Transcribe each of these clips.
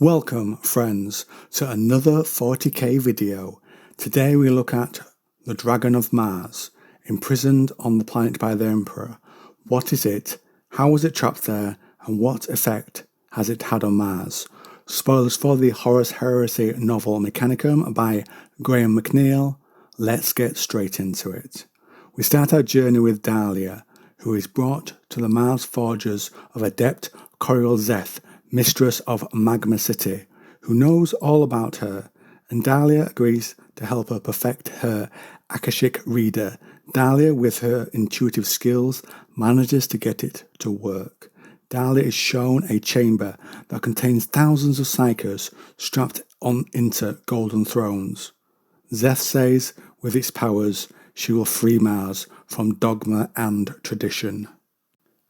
Welcome, friends, to another 40k video. Today we look at the Dragon of Mars, imprisoned on the planet by the Emperor. What is it? How was it trapped there? And what effect has it had on Mars? Spoilers for the Horus Heresy novel Mechanicum by Graham Mcneil. Let's get straight into it. We start our journey with Dahlia, who is brought to the Mars forges of adept Coriel Zeth, mistress of Magma City, who knows all about her, and Dahlia agrees to help her perfect her Akashic reader. Dahlia, with her intuitive skills, manages to get it to work. Dahlia is shown a chamber that contains thousands of psychers strapped on into golden thrones. Zeth says, with its powers, she will free Mars from dogma and tradition.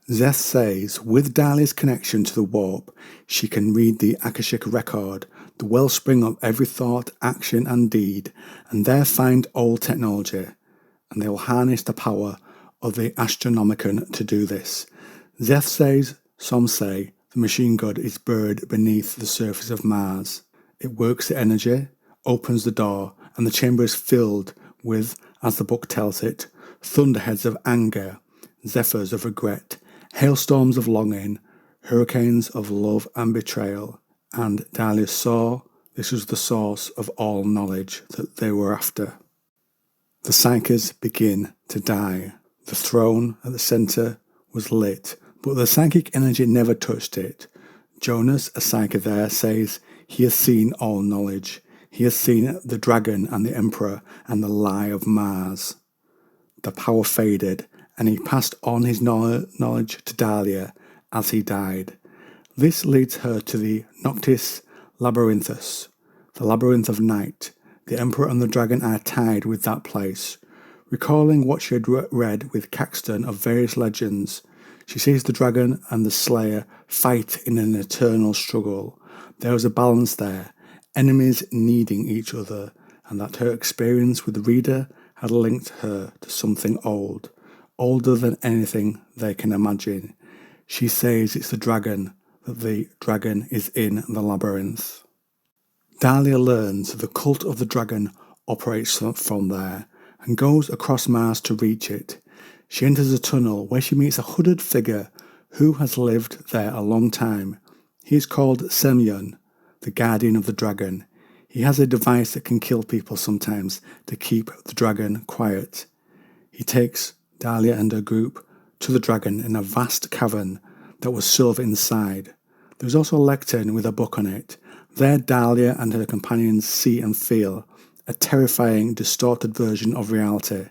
Zeth says, with Dahlia's connection to the warp, she can read the Akashic record, the wellspring of every thought, action and deed, and there find old technology, and they will harness the power of the Astronomicon to do this. Zeth says, some say, the machine god is buried beneath the surface of Mars. It works the energy, opens the door, and the chamber is filled with, as the book tells it, thunderheads of anger, zephyrs of regret, hailstorms of longing, hurricanes of love and betrayal, and Dahlia saw this was the source of all knowledge that they were after. The psychers begin to die. The throne at the centre was lit, but the psychic energy never touched it. Jonas, a psyker there, says he has seen all knowledge. He has seen the dragon and the emperor and the lie of Mars. The power faded, and he passed on his knowledge to Dahlia as he died. This leads her to the Noctis Labyrinthus, the labyrinth of night. The Emperor and the dragon are tied with that place. Recalling what she had read with Caxton of various legends, she sees the dragon and the Slayer fight in an eternal struggle. There is a balance there, enemies needing each other, and that her experience with the reader had linked her to something old. Older than anything they can imagine. She says it's the dragon, that the dragon is in the labyrinth. Dahlia learns the cult of the dragon operates from there and goes across Mars to reach it. She enters a tunnel where she meets a hooded figure who has lived there a long time. He is called Semyon, the guardian of the dragon. He has a device that can kill people sometimes to keep the dragon quiet. He takes Dahlia and her group to the dragon in a vast cavern that was silver inside. There is also a lectern with a book on it. There Dahlia and her companions see and feel a terrifying, distorted version of reality,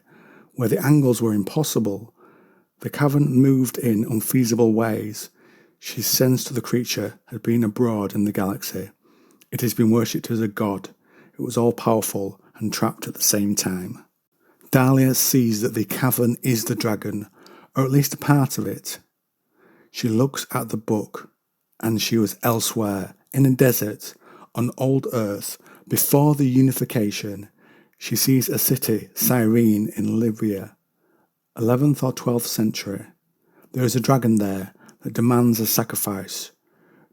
where the angles were impossible. The cavern moved in unfeasible ways. She sensed the creature had been abroad in the galaxy. It has been worshipped as a god. It was all-powerful and trapped at the same time. Dahlia sees that the cavern is the dragon, or at least a part of it. She looks at the book, and she was elsewhere, in a desert, on old Earth, before the unification. She sees a city, Cyrene, in Libya, 11th or 12th century. There is a dragon there that demands a sacrifice,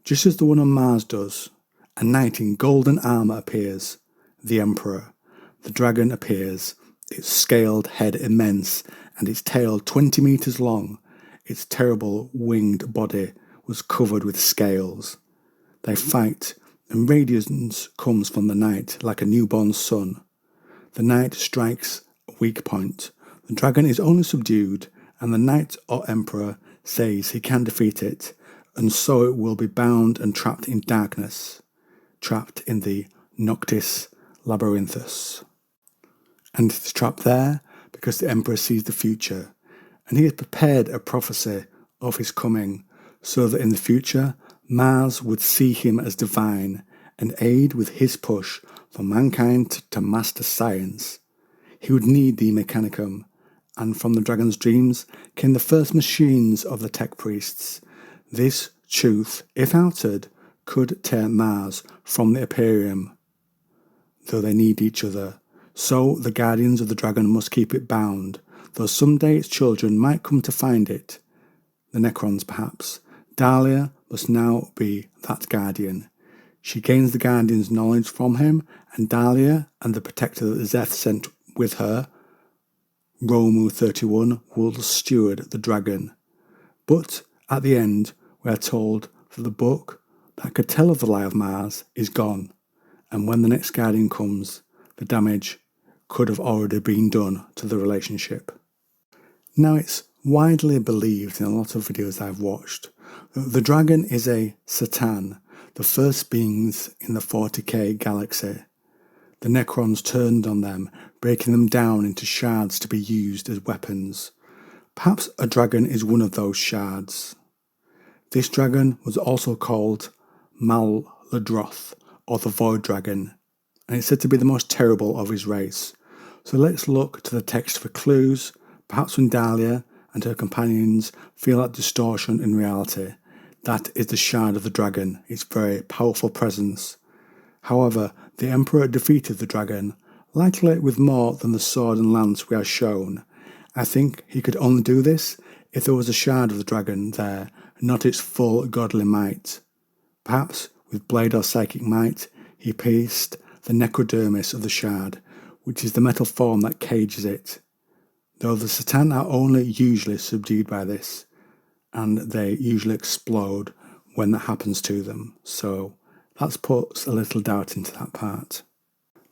just as the one on Mars does. A knight in golden armour appears, the Emperor. The dragon appears, its scaled head immense, and its tail 20 meters long. Its terrible winged body was covered with scales. They fight, and radiance comes from the knight like a newborn sun. The knight strikes a weak point. The dragon is only subdued, and the knight or emperor says he can defeat it, and so it will be bound and trapped in darkness, trapped in the Noctis Labyrinthus. And it's trapped there because the Emperor sees the future, and he has prepared a prophecy of his coming, so that in the future Mars would see him as divine and aid with his push for mankind to master science. He would need the Mechanicum, and from the dragon's dreams came the first machines of the tech priests. This truth, if outed, could tear Mars from the Imperium, though they need each other. So the guardians of the dragon must keep it bound, though someday its children might come to find it. The Necrons, perhaps. Dahlia must now be that guardian. She gains the Guardian's knowledge from him, and Dahlia and the protector that Zeth sent with her, Romu 31, will steward the dragon. But at the end, we are told that the book that could tell of the lie of Mars is gone, and when the next Guardian comes, the damage could have already been done to the relationship. Now, it's widely believed in a lot of videos I've watched that the dragon is a Satan, the first beings in the 40k galaxy. The Necrons turned on them, breaking them down into shards to be used as weapons. Perhaps a dragon is one of those shards. This dragon was also called Mal-Ladroth, or the Void Dragon, and it's said to be the most terrible of his race. So let's look to the text for clues. Perhaps when Dahlia and her companions feel that distortion in reality, that is the shard of the dragon, its very powerful presence. However, the Emperor defeated the dragon, likely with more than the sword and lance we are shown. I think he could only do this if there was a shard of the dragon there, not its full godly might. Perhaps with blade or psychic might, he pierced the necrodermis of the shard, which is the metal form that cages it. Though the Satan are only usually subdued by this, and they usually explode when that happens to them, so that puts a little doubt into that part.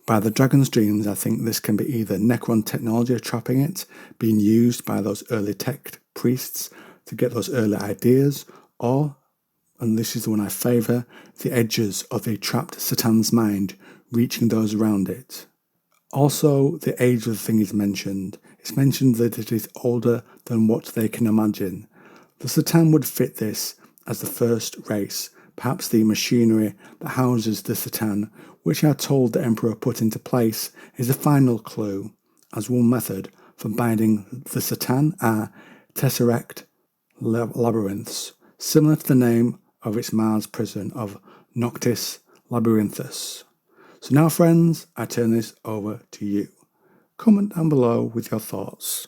By the dragon's dreams, I think this can be either Necron technology trapping it, being used by those early tech priests to get those early ideas, or, and this is the one I favour, the edges of the trapped Satan's mind reaching those around it. Also, the age of the thing is mentioned. It's mentioned that it is older than what they can imagine. The Satan would fit this as the first race, perhaps the machinery that houses the Satan, which I are told the Emperor put into place, is a final clue, as one method for binding the Satan are tesseract labyrinths, similar to the name of its Mars prison of Noctis Labyrinthus. So now, friends, I turn this over to you. Comment down below with your thoughts.